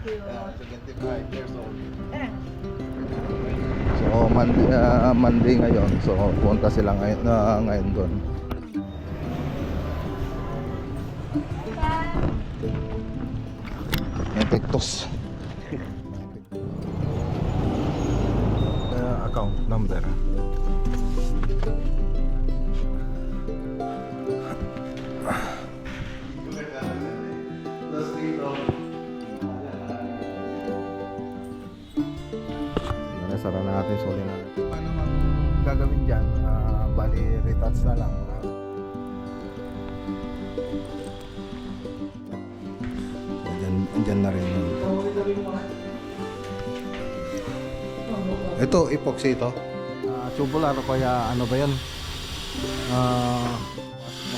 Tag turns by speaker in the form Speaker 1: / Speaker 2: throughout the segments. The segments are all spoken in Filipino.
Speaker 1: you.
Speaker 2: 75 years old.
Speaker 1: Thanks.
Speaker 2: So Monday ngayon. So punta sila ngayon doon. May TikToks. Account number. Sara natin, suli natin. Paano naman gagawin dyan? Bali, retouch na lang. Dyan na rin yun. Ito, epoxy ito. Tubular o kaya ano ba yan?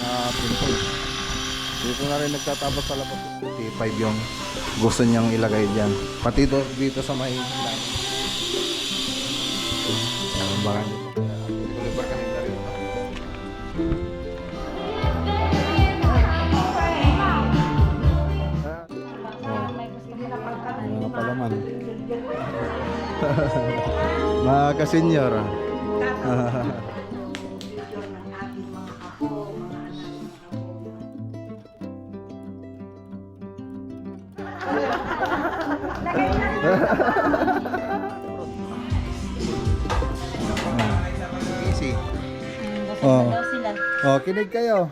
Speaker 2: Mga pinto. Dito na rin nagtatabas sa labas. T5 yung gusto niyang ilagay dyan. Pati dito sa may ilan. Barang Oliver kanina rin. Mga palaman. Mga kasenyor. Oh. Oh, kinig kayo.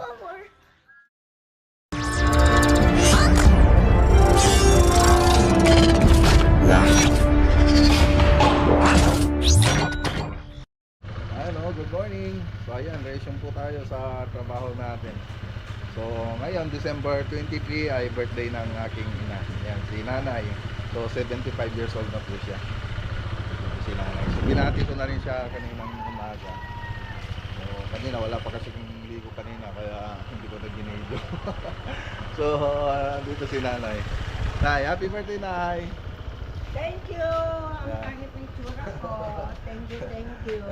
Speaker 2: Hello, good morning. So ayan, resume po tayo sa trabaho natin. So ngayon, December 23 ay birthday ng aking ina. Yan, si nanay. So 75 years old na po siya. Si nanay. So binati ko na rin siya kaninang umaga. Kanina wala pa kasi kung ligo kanina kaya hindi ko nag-video. So dito si nanay. Nay, happy birthday nay.
Speaker 1: Thank you. Ang kahit ng tsura ko. Thank you, thank you.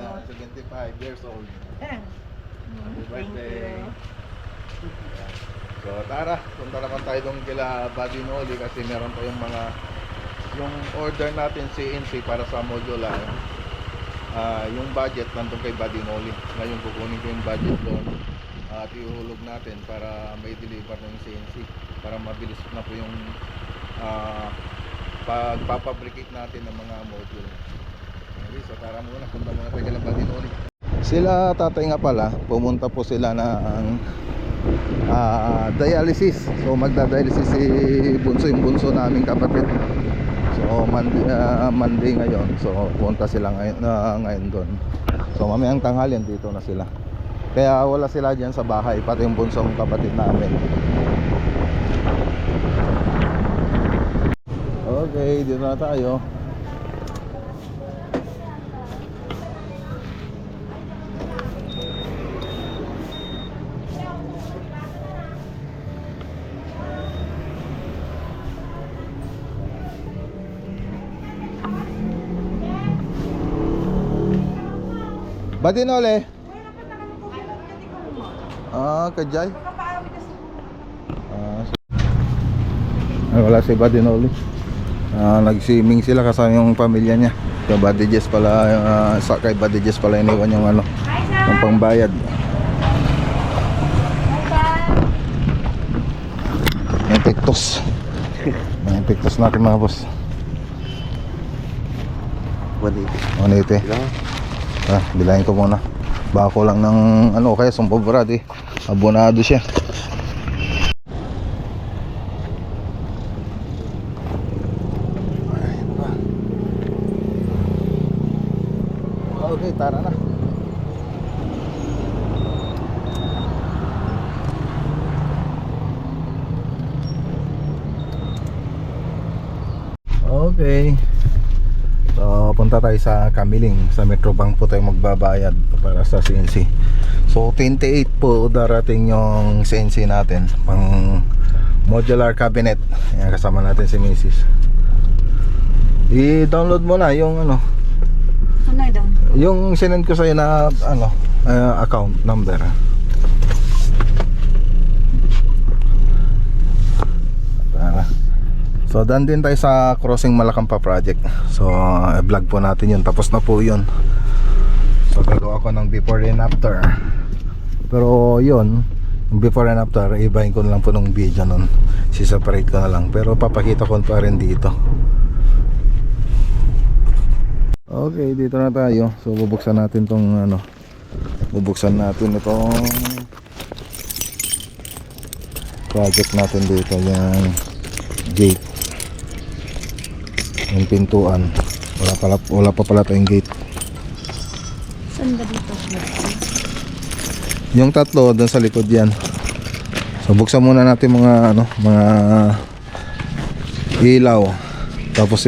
Speaker 2: 75 years old.
Speaker 1: Thanks.
Speaker 2: Happy
Speaker 1: Thank
Speaker 2: birthday.
Speaker 1: you.
Speaker 2: So tara, punta naman tayo doon kila Buddy Noli kasi meron pa yung order natin CNC para sa modular. Yung budget nandun kay Buddy Noli. Ngayon kukunin ko yung budget doon at ihulog natin para may deliver ng CNC para mabilis na po yung pagpapabricate natin ng mga module. Okay, so tara muna, punta muna tayo kay Buddy Noli. Sila tatay nga pala, pumunta po sila ng dialysis. So magda-dialysis si Bunso, yung bunso naming kapatid. So Monday ngayon. So punta sila ngayon doon. So mamayang tanghalian dito na sila. Kaya wala sila diyan sa bahay, pati yung bunsong kapatid namin. Okay, dito na tayo. Buddy Noli. Kajay. Wala si Buddy Noli. Nag-swimming sila kasama yung pamilya niya. Kay Buddy Jess pala, kay Buddy Jess pala iniwan yung yung pangbayad. Yung TikToks. Yung TikToks natin mga boss. 180. Bilahin ko muna. Bako lang ng kaya sumpobrad eh. Abonado siya. Okay, tara na. Okay. So punta tayo sa Kamiling, sa Metrobank po tayo magbabayad para sa CNC. So 28 po darating yung CNC natin, pang modular cabinet. Ayan, kasama natin si Mrs. I-download mo na yung
Speaker 1: Ano doon?
Speaker 2: yung sinend ko sa'yo na account number. Tara. So daan din tayo sa Crossing Malacampa project. So vlog po natin yun. Tapos na po yun. So gagawa ko ng before and after. Pero yun, before and after, ibahin ko na lang po ng video nun. Si-separate ko na lang. Pero papakita ko pa rin dito. Okay, dito na tayo. So bubuksan natin tong ano. Bubuksan natin itong project natin dito. Yung gate. Yung pintuan. Wala pa pala tayong gate.
Speaker 1: Saan ba dito?
Speaker 2: Yung tatlo doon sa likod yan. So buksan muna natin mga ano, mga ilaw. Tapos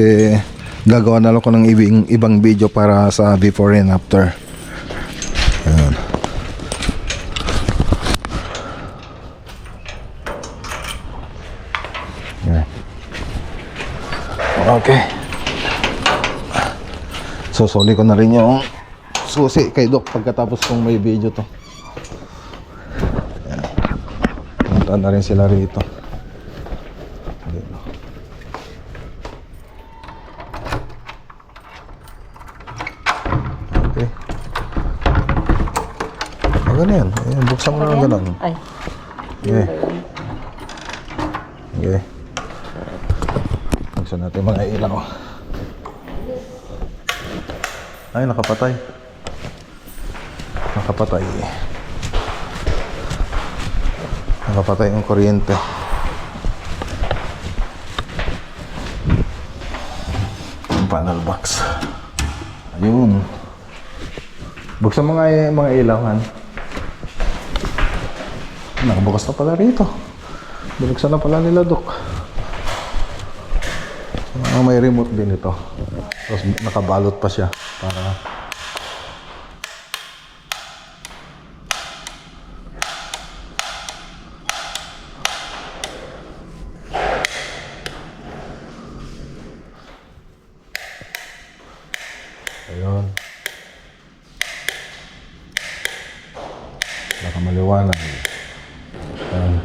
Speaker 2: gagawa na lang ko ng ibang video para sa before and after. Ayan. Ayan. Okay. Susuli ko na rin yung susi kay Doc pagkatapos kong may video to. Ayan. Punta na rin sila rito. Okay. Maganda yan. Ayan, buksan mo na gano'n.
Speaker 1: Ay.
Speaker 2: Okay. Okay. Buksan natin mga ilaw. Ay, nakapatay. Nakapatay. Nakapatay yung kuryente. Yung panel box. Ayun. Buksan mo nga yung mga ilawan. Nakabukas na pala rito. Binuksan na pala nila, Dok. May remote din ito. Tapos nakabalot pa siya para ayun. Nakamaliwanag. Ayan.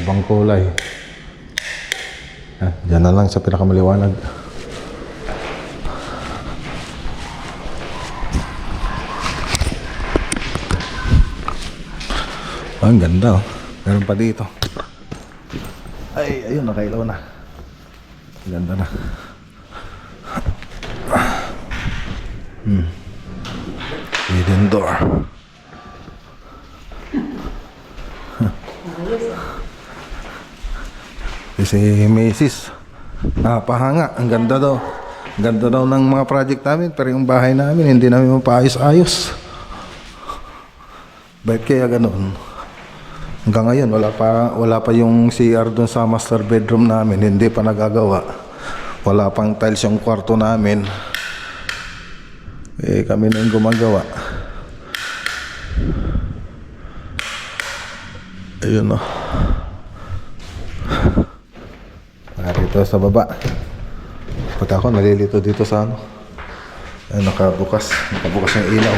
Speaker 2: Ibang kulay. Diyan na lang sa pinakamaliwanag. Ang ganda, oh. Meron pa dito. Ay, ayun, nakailaw na. Ang ganda na. Hidden door. Si Macy's napahanga. Ang ganda daw. Ang ganda daw ng mga project namin. Pero yung bahay namin hindi namin mapaayos-ayos. Bakit kaya ganun? Hanggang ngayon wala pa yung CR dun sa master bedroom namin. Hindi pa nagagawa. Wala pang tiles yung kwarto namin. Kami na yung gumagawa. Ayun, oh. Dito sa baba. Pag ako nalilito dito sa ano. Ay, nakabukas yung ilaw.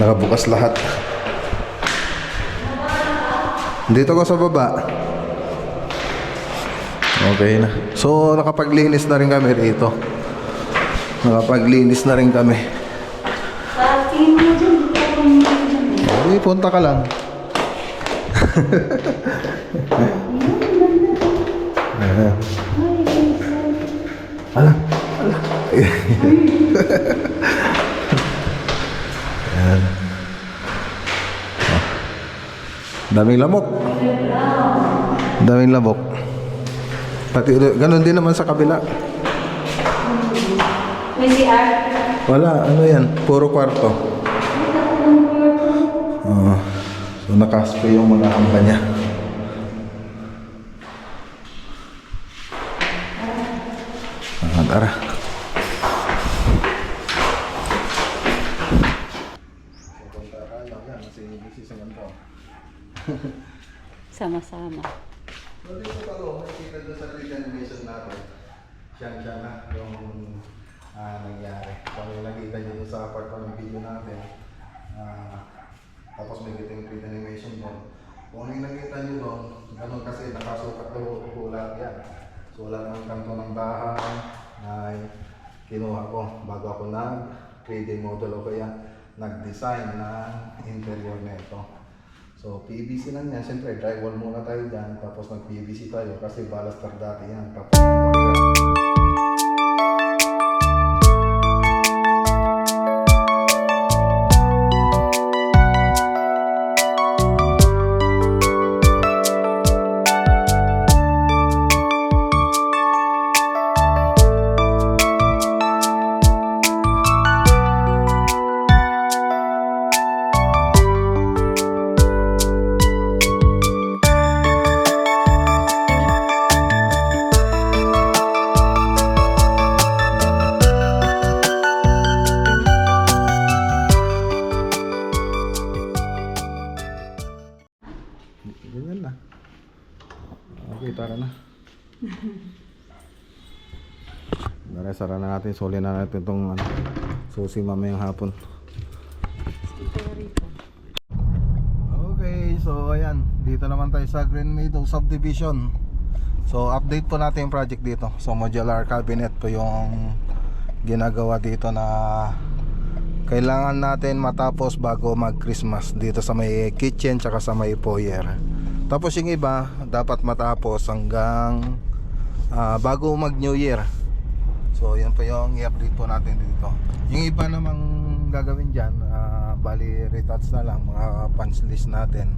Speaker 2: Nakabukas lahat. Dito ko sa baba. Okay na. So nakapaglinis na rin kami rito. Nakapaglinis na rin kami. Ay, punta ka lang. Ala. Ayan. Daming lamok. Daming lamok. Pati ganun din naman sa kabila.
Speaker 1: May CR?
Speaker 2: Wala, ano yan? Puro kwarto. So nakaspray yung mga hamba niya. Tara.
Speaker 1: Sama-sama.
Speaker 2: So dito talo, nakikita doon sa pre-animation natin. Siya na yung nangyari. So yung nakita nyo doon sa part 1 ng video natin. Tapos may kita yung pre-animation doon. Kung ano yung nakita nyo doon, ganun kasi nakasukat ko lahat yan. So lahat ng kanto ng bahay ay kinuha ko bago ako nag-3D model o kaya nag-design ng interior nito. So PVC lang yan, siyempre drywall muna tayo dyan, tapos nag-PVC tayo kasi baluster dati yan. Tapos ganyan na. Okay, tara na. Sara na natin, suli na natin itong susi mamayang hapon. Okay, so ayan, dito naman tayo sa Green Meadow Subdivision. So update po natin yung project dito. So modular cabinet po yung ginagawa dito na kailangan natin matapos bago mag Christmas dito sa may kitchen tsaka sa may foyer. Tapos yung iba dapat matapos hanggang bago mag New Year. So yan po yung i-update po natin dito. Yung iba namang gagawin dyan, bali retouch na lang, mga punch list natin.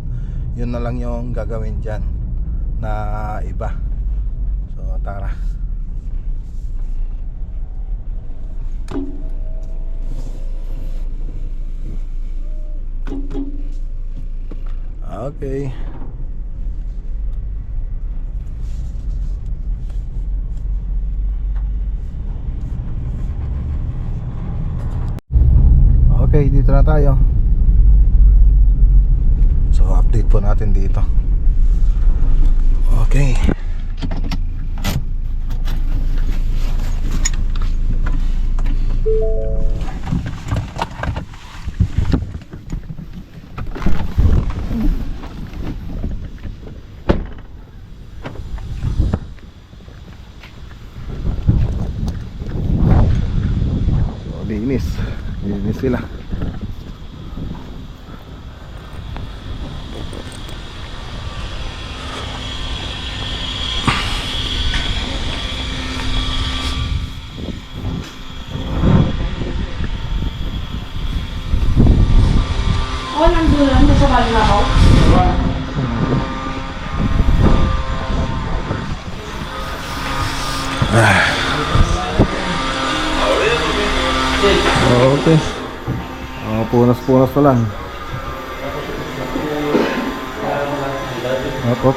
Speaker 2: Yun na lang yung gagawin dyan na iba. So tara. Okay. Okay, dito na tayo. So update po natin dito. Okay. So linis sila.
Speaker 1: Nandun sa Balinaw.
Speaker 2: Okay. Punas-punas na lang. Opo.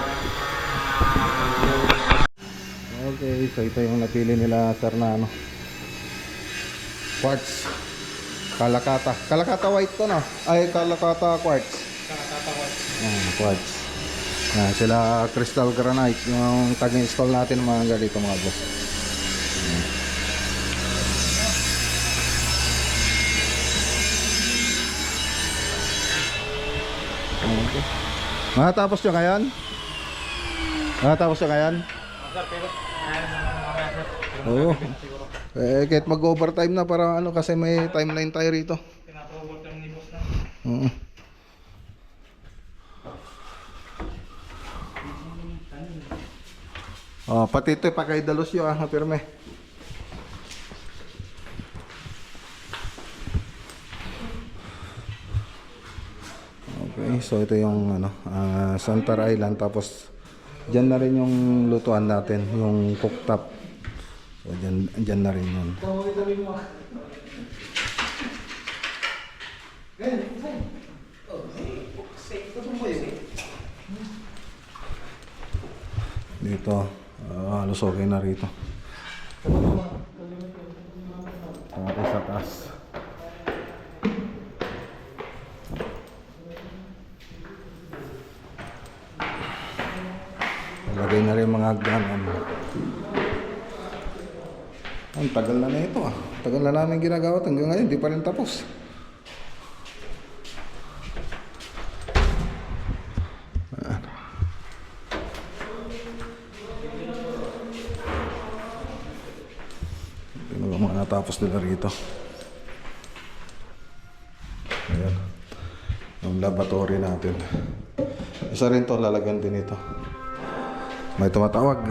Speaker 2: Okay, so ito yung napili nila sir na quartz. Kalakata white to, no? Ay, Kalakata quartz. Quartz. Sila crystal granite, yung tag-install natin ng mga ganito mga boss. Okay. Matapos nyo ngayon? Oo. Kahit mag-overtime na para kasi may timeline tayo rito.
Speaker 3: Pinapo-overtime ni boss na.
Speaker 2: Oo. Pati ito pa kay Dalosyo pirme. Okay, so ito yung Santar Island, tapos diyan na rin yung lutuan natin, yung cooktop. So diyan na rin yun. Dito, halos okay na rito. Tapos sa taas. Lagay na rin mga hagdanan. Ang tagal na ito Tagal na namin ginagawa hanggang ngayon, di pa rin tapos.
Speaker 3: pagkatapos nila rito. Ayan. Yung laboratory natin. Isa rin to, lalagyan din ito. May tumatawag.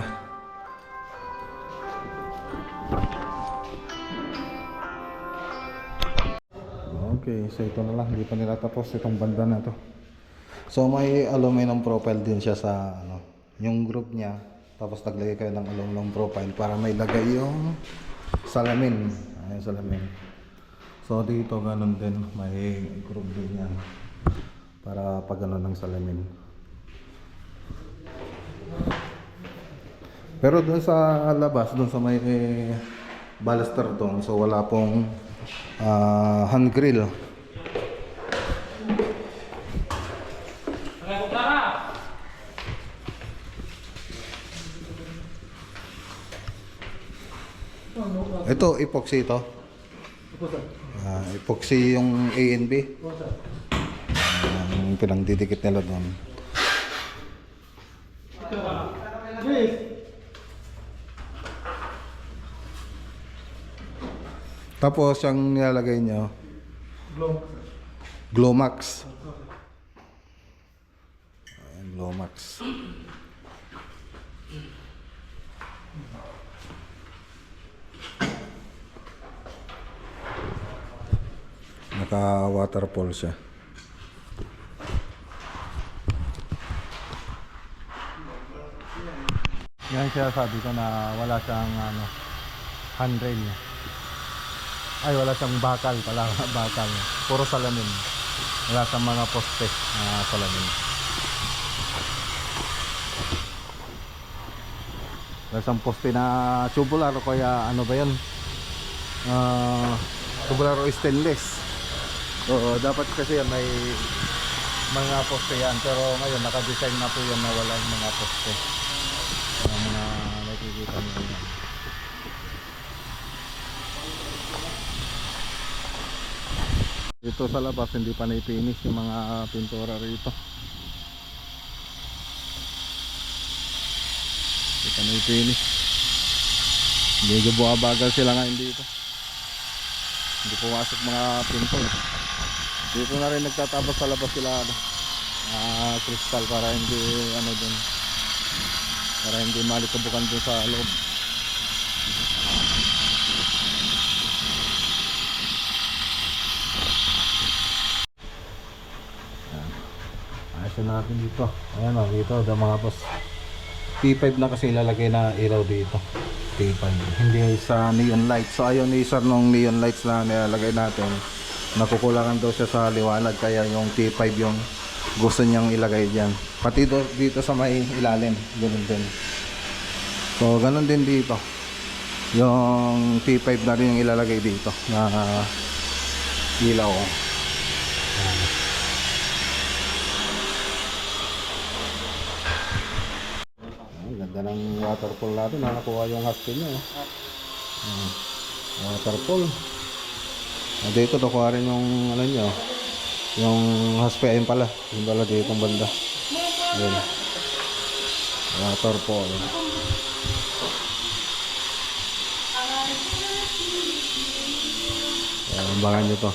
Speaker 3: Okay, so ito na lang. Hindi pa nila tapos itong banda na to. So may aluminum profile din siya sa ano, yung group niya. Tapos naglagay kayo ng aluminum profile para may lagay yung salamin. Ayun, salamin. So dito ganun din, may group din yan. Para pag ano ng salamin. Pero doon sa labas, doon sa may baluster doon, so wala pong hand grill. Ito, epoxy ito. Epoxy yung A and B. Ang pinagdidikit nila doon. Tapos yung nilalagay nyo, Glomax. Ayan, Glomax. Naka waterfall siya. Yan siya, sabi ko na wala siyang ano, handrail. Ay, wala siyang bakal pala, bakal. Puro salamin. Wala siyang mga poste na salamin. Wala siyang poste na tubular o kaya ano ba yun? Tubular o stainless. Oo, dapat kasi yan may mga poste yan. Pero ngayon naka-design na po yan na wala yung mga poste. Mga nakikita nyo yan. Dito sa labas hindi pa na-finish yung mga pintura rito. Hindi pa na-finish. Medyo buwabagal sila ngayon dito. Hindi pumasok mga pintor. Dito na rin nagtatapos sa labas sila kristal para hindi ano dun, para hindi malikabukan dun sa loob. Ayusin natin dito. Ayan o, dito mga boss. T5 na kasi ilalagay na ilaw dito. T5, hindi sa neon light. So ayaw ni sir nung neon lights na nilalagay natin, nakukulangan daw siya sa liwanag, kaya yung T5 yung gusto niyang ilagay dyan. Pati dito sa may ilalim, ganun din. So ganun din dito, yung T5 na rin yung ilalagay dito na ilaw. Ganda ng waterfall natin, nakuha yung husky niya. Waterfall. Dito nakuha rin yung ano niya, yung husky. Ayun pala, yung pala dito ang banda. Ayun, waterfall. Abangan nyo to.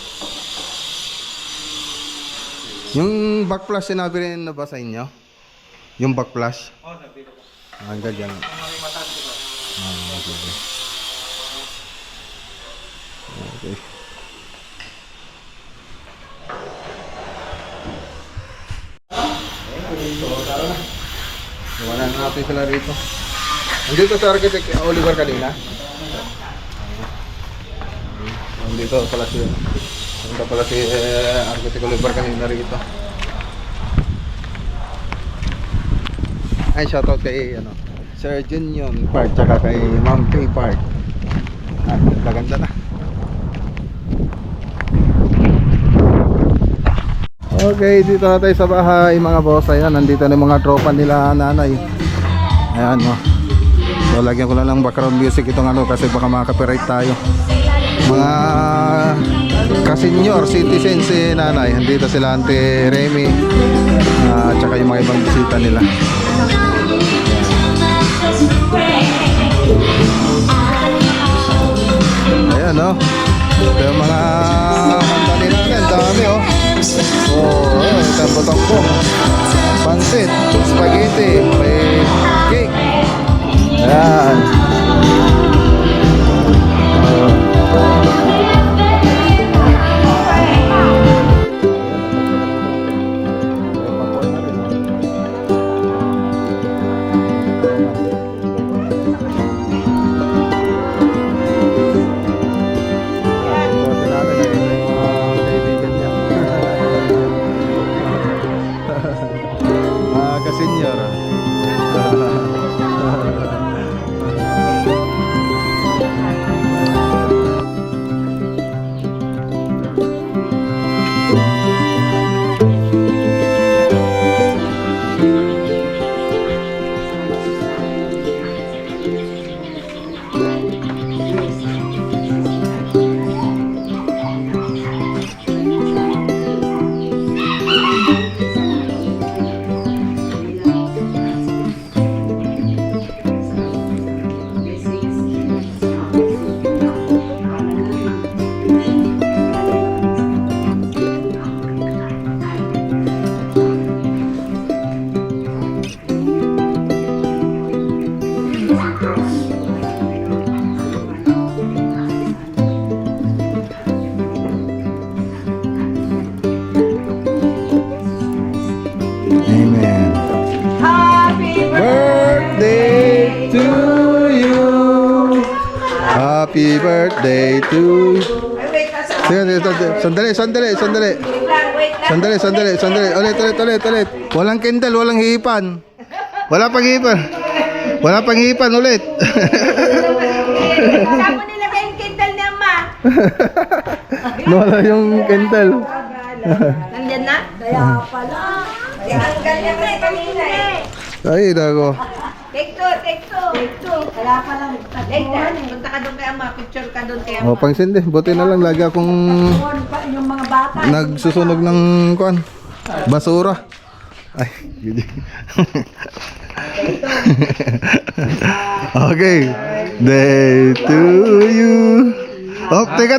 Speaker 3: Yung backflash sinabi rin na ba sa inyo? Yung backflash? Oo, sabi ko. Hanggang dyan. Okay. Okay. Iwanan natin sila rito. Nandito sa architect Oliver kanina. Nandito pala si architect Oliver kanina rito. Ay, shoutout kay Sir Junior Park, tsaka kay Ma'am Kay Park. Maganda na. Okay, dito na tayo sa bahay mga boss. Ayan, nandito na yung mga tropa nila nanay. Ayan o. So lagyan ko na lang background music itong kasi baka makaka-copyright tayo. Mga ka-senior citizen si nanay. Nandito sila Auntie Remy, tsaka yung mga ibang bisita nila. Ayan o.
Speaker 2: Ito yung mga handa natin, dami oh. Oh, tambo-tambo. Pansit, spaghetti, may cake. Yan. Kasenyor. Amen.
Speaker 1: Happy
Speaker 2: Birthday to you. Happy birthday to you.
Speaker 1: Ay, wait, nasa-
Speaker 2: Sige, sandali.
Speaker 1: Wait lang.
Speaker 2: Sandali. Ulit. Walang candle, walang hipan. Wala pang hipan ulit.
Speaker 1: Saan mo nilagay yung kindle ni Ama?
Speaker 2: Wala yung candle.
Speaker 1: Nandyan na? Kaya pala. Ang ganda na eh, kanina eh.
Speaker 2: Ay, dago.
Speaker 1: Take two. Wala pa lang. Punta ka doon kay Ama. Picture ka doon kay Ama.
Speaker 2: O, pangsindi. Buti na lang lagi akong
Speaker 1: Yung mga bata.
Speaker 2: nagsusunog ng kuan. Basura. Ay, gidi. Okay. Day to you. Oh, teka.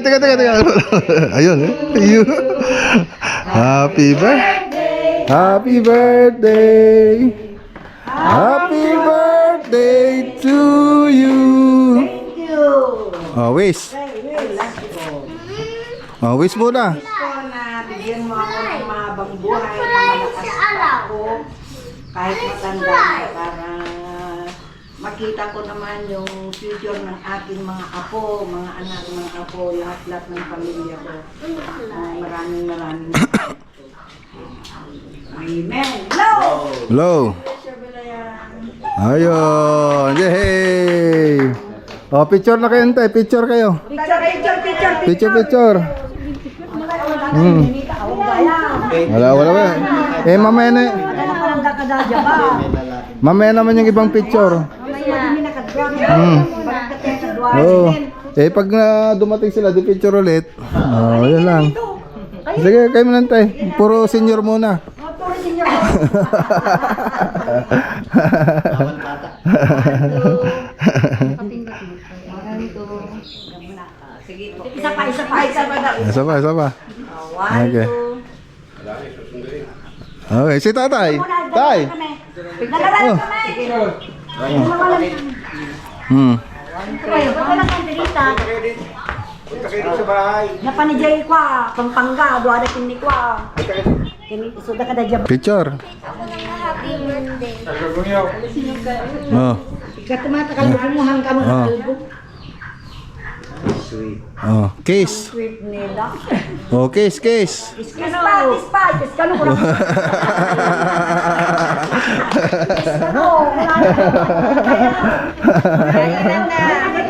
Speaker 2: Ayun, you. Happy birthday. Happy birthday. Happy birthday to you.
Speaker 1: Thank you.
Speaker 2: Oh, wish. Oh, wish muna.
Speaker 1: Gusto na bigyan mo ako ng mahabang buhay na malakas pa ako kahit matanda na para makita ko naman yung future ng aking mga apo, mga anak, mga apo, lahat ng pamilya ko. Maraming Amen. Hello!
Speaker 2: Hello. Ayun. Yay! Oh, picture na kayo, tay. Picture kayo. Picture. Wala. Eh, mamaya na. Mamaya naman yung ibang picture. Oh. Eh, pag dumating sila, di picture ulit. Oh, yun lang. Sige, kayo muna, tay. Puro senior muna.
Speaker 1: Isa pa.
Speaker 2: Isa pa. Okay. Okay, si tatay. Tay. Oh.
Speaker 1: Napanijay ko Pampanga, doa na kini ko. Sudah kada jab.
Speaker 2: Picture. Oh.
Speaker 1: Katumata kalbumuhan kamo
Speaker 2: Oh.
Speaker 1: kalbo.
Speaker 2: Oh, case.
Speaker 1: Sweet nila.
Speaker 2: Oh, case.
Speaker 1: Iskano ko lang.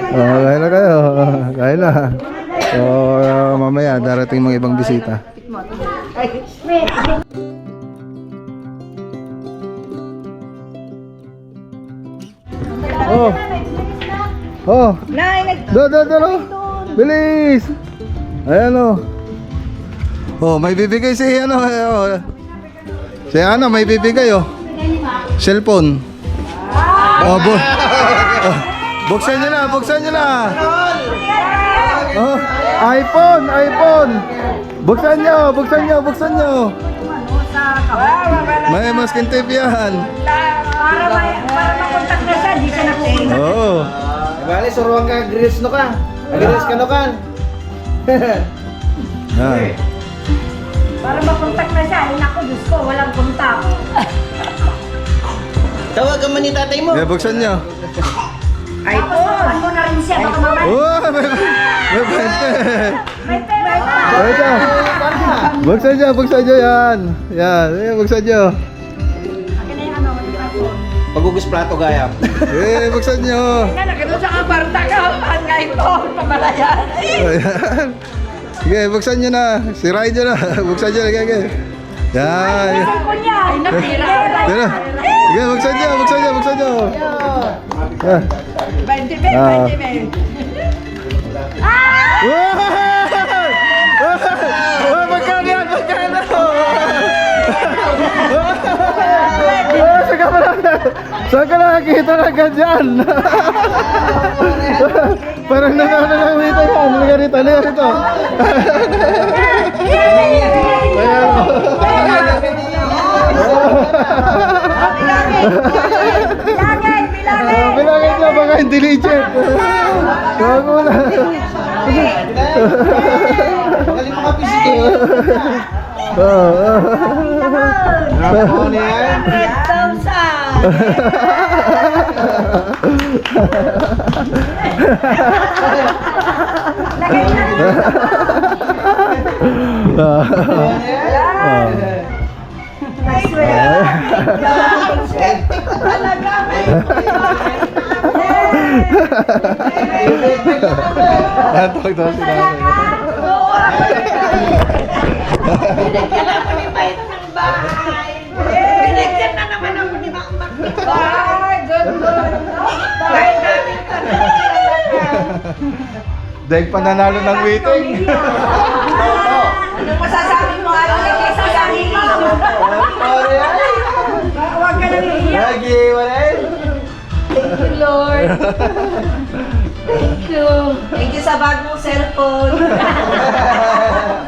Speaker 2: Oh, kain na kayo. Kain na. So, mamaya darating mga ibang bisita. Oh. Oh. Do. Bilis. Ayan oh. Oh, may bibigay si ano. Oh. Si ano, may bibigay oh. Cellphone. Oh, buksan niyo na.
Speaker 3: Oh, iPhone, iPhone. Buksan nyo, buksan nyo, buksan nyo. May masking tape yan.
Speaker 1: Para makontak na siya, di siya nakukunta.
Speaker 3: Oo.
Speaker 4: Bali, suruan ka, grills no ka. Grills ka no ka.
Speaker 3: Yan.
Speaker 1: Para makontak na siya, ay naku, Diyos ko, walang kontak.
Speaker 4: Tawagan mo ni tatay mo.
Speaker 3: Yeah, buksan nyo.
Speaker 1: iPhone! Ano na rin siya, baka mamaya.
Speaker 3: Oh, may pwente.
Speaker 1: May pera na!
Speaker 3: Ito. Buksan nyo, buksan nyo yan. Yan, buksan nyo.
Speaker 1: Akin na yung ano, yung iPhone.
Speaker 4: Pagugus plato gaya.
Speaker 3: Buksan nyo.
Speaker 1: Nga, nagano sa kabarta ka, ang iPhone, pamalayan.
Speaker 3: Ayan. Sige, buksan nyo na. Sirain nyo na. Buksan nyo na, sige. Yan.
Speaker 1: Cellphone niya! Ay, napira!
Speaker 3: Sige, sige, buksan nyo, buksan nyo, buksan nyo. Ah.
Speaker 1: 20 mil,
Speaker 3: Ah.
Speaker 1: 20 mil.
Speaker 3: Wow! Oh, magkano yan? Magkano? Oh, saan ka pala? Saan ka nakakita na ganyan? Parang nanalo lang dito yan. Liga rito, liga rito. Bilangin niya, baka hindi legit. Huwag mo na.
Speaker 4: Magaling mga pisiki. Ano yan?
Speaker 1: 100,000! I swear! Talaga!
Speaker 3: Tawag daw si nanay.
Speaker 1: Binigyan ako ni Bayt ng bahay! Binigyan na naman ako ni Makmak ng bahay! Gano'n! Bahay namin talaga!
Speaker 3: Dahil pananalo ng waiting.
Speaker 1: Ano masasabi mo? Ano yung sasabi mo? Huwag ka nang iiyak!
Speaker 4: Lagi, walay.
Speaker 1: Thank you, Lord! Thank you! Thank you sa bagong cellphone!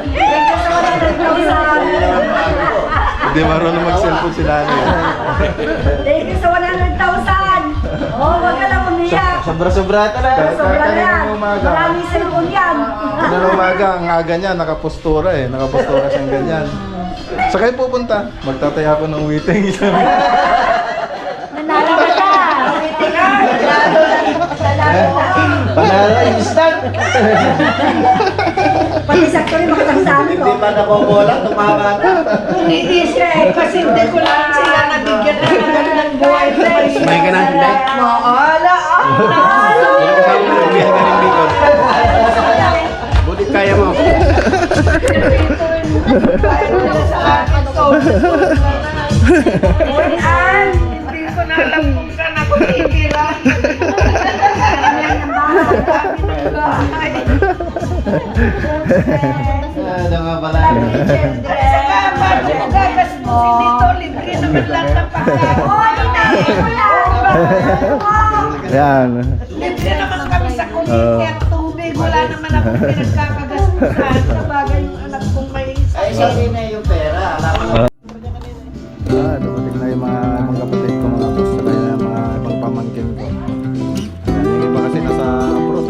Speaker 1: Thank you sa 100,000!
Speaker 3: Hindi marunong mag-cellphone si nanay.
Speaker 1: Thank you sa 100,000! Oh, wag ka lang umiyak!
Speaker 4: Sobra-sobra ito na.
Speaker 1: Sobra na yan!
Speaker 3: Kaninang umaga.
Speaker 1: Maraming cellphone yan!
Speaker 3: Ano umaga, ang aga niya, nakapostura eh. Nakapostura siyang ganyan. Sa kayo pupunta? Magtataya ako ng waiting.
Speaker 1: Nanalo ka na!
Speaker 4: Panalo, instant.
Speaker 1: Pati sakto rin makatansaan ko.
Speaker 4: Hindi pa nabobola, tumama na.
Speaker 1: Hindi siya eh, kasi hindi ko lang siya nabigyan ng magandang buhay.
Speaker 4: May ka na, hindi?
Speaker 1: Maala!
Speaker 4: Kasama mo ng biyahe ka rin dito. Buti kaya mo.
Speaker 1: Hindi ko na alam kung saan ako titira.
Speaker 4: Ano nga pala?
Speaker 1: Gagas mo si Dito, libre naman lang ng pagkain.
Speaker 3: Yan.
Speaker 1: Libre naman kami sa kulit at tubig. Wala naman akong pinagkakagastusan. Sabagay yung anak kong may
Speaker 4: Ay, sabi na yung pera. Alam mo.
Speaker 3: Dumating na yung mga ibang kapatid ko, mga boss, saka yung mga ibang pamangkin ko. Ayan, yung iba kasi nasa abroad.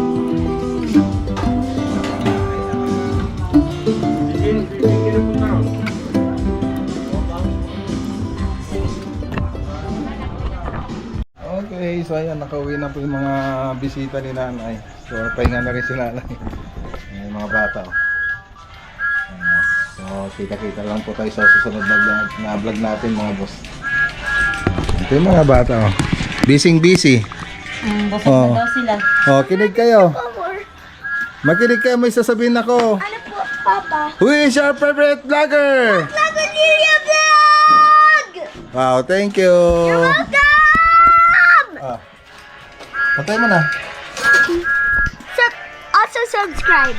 Speaker 3: Okay, so ayan, nakauwi na po yung mga bisita ni nanay. So, pahinga na rin si nanay. Ayan, yung mga bata. Oh. Ayan, so, kita-kita lang po tayo sa susunod na vlog natin mga boss. Ito yung mga bata. Oh. Busy.
Speaker 1: Busog
Speaker 3: Oh.
Speaker 1: na daw sila.
Speaker 3: Oh, kinig kayo. Makinig kayo, may sasabihin ako.
Speaker 1: Ano po, Papa?
Speaker 3: Who is your favorite vlogger?
Speaker 1: Lagoneria Vlog!
Speaker 3: Wow, thank you.
Speaker 1: Welcome!
Speaker 3: Patay mo na.
Speaker 5: Also subscribe.